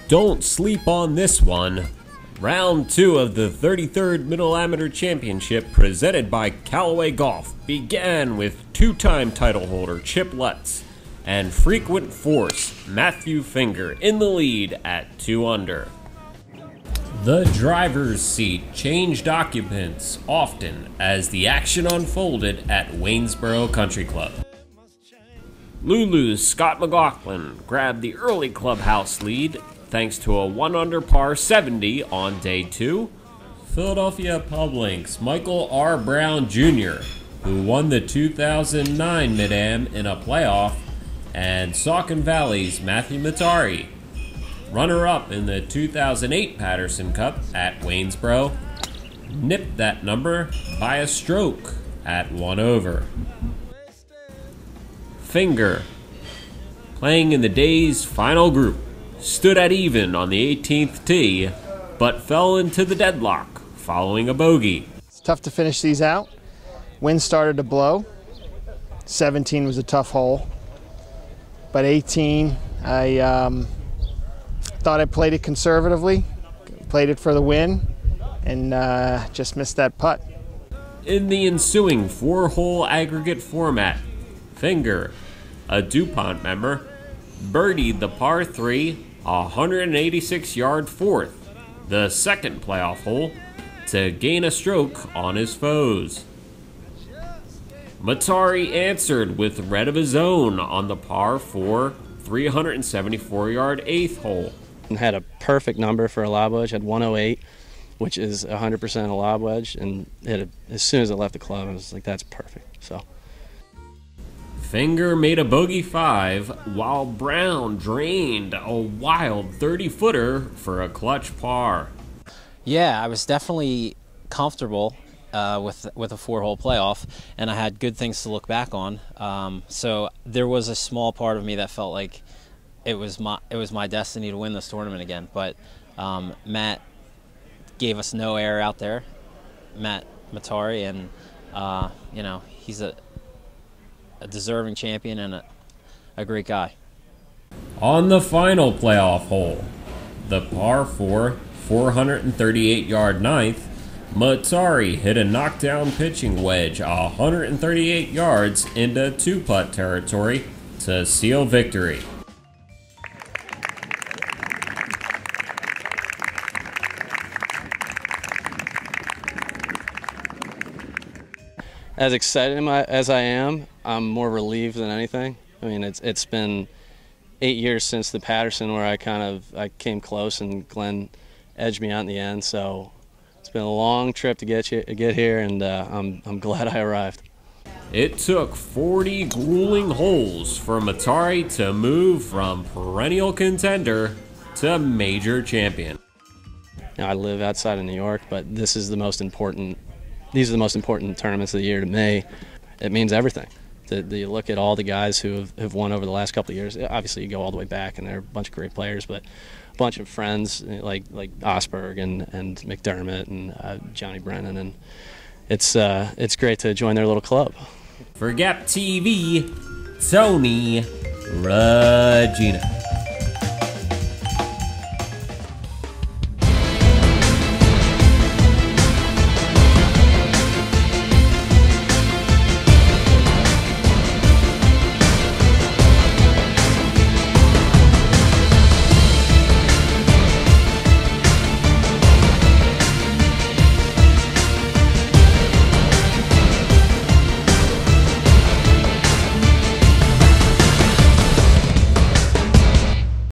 Don't sleep on this one. Round 2 of the 33rd Middle Amateur Championship presented by Callaway Golf began with two-time title holder Chip Lutz and frequent force Matthew Finger in the lead at 2 under. The driver's seat changed occupants often as the action unfolded at Waynesborough Country Club. Lulu's Scott McLaughlin grabbed the early clubhouse lead thanks to a 1 under par 70 on day 2. Philadelphia Public's Michael R. Brown Jr., who won the 2009 Mid-Am in a playoff, and Saucon Valley's Matthew Mattare, runner-up in the 2008 Patterson Cup at Waynesboro, nipped that number by a stroke at 1 over. Finger, playing in the day's final group, stood at even on the 18th tee, but fell into the deadlock following a bogey. It's tough to finish these out. Wind started to blow. 17 was a tough hole, but 18, I thought I played it conservatively, played it for the win, and just missed that putt. In the ensuing 4-hole aggregate format, Finger, a DuPont member, birdied the par 3 186-yard fourth, the second playoff hole, to gain a stroke on his foes. Mattare answered with red of his own on the par 4 374-yard 8th hole. And had a perfect number for a lob wedge, had 108, which is 100% a lob wedge, and hit it as soon as it left the club. I was like, that's perfect. So. Finger made a bogey 5, while Brown drained a wild 30-footer for a clutch par. Yeah, I was definitely comfortable with a 4-hole playoff, and I had good things to look back on. So there was a small part of me that felt like it was my destiny to win this tournament again. But Matt gave us no air out there, Matt Mattare, and you know, he's a deserving champion and a great guy. On the final playoff hole, the par 4 438-yard 9th, Mattare hit a knockdown pitching wedge 138 yards into 2-putt territory to seal victory. As excited as I am, I'm more relieved than anything. I mean, it's been 8 years since the Patterson where I came close and Glenn edged me out in the end. So it's been a long trip to get here, and I'm glad I arrived. It took 40 grueling holes for Mattare to move from perennial contender to major champion. Now, I live outside of New York, but this is the most important. These are the most important tournaments of the year to me. It means everything. You look at all the guys who have won over the last couple of years. Obviously, you go all the way back, and they're a bunch of great players, but a bunch of friends like Osberg and McDermott and Johnny Brennan, and it's great to join their little club. For Gap TV, Tony Regina.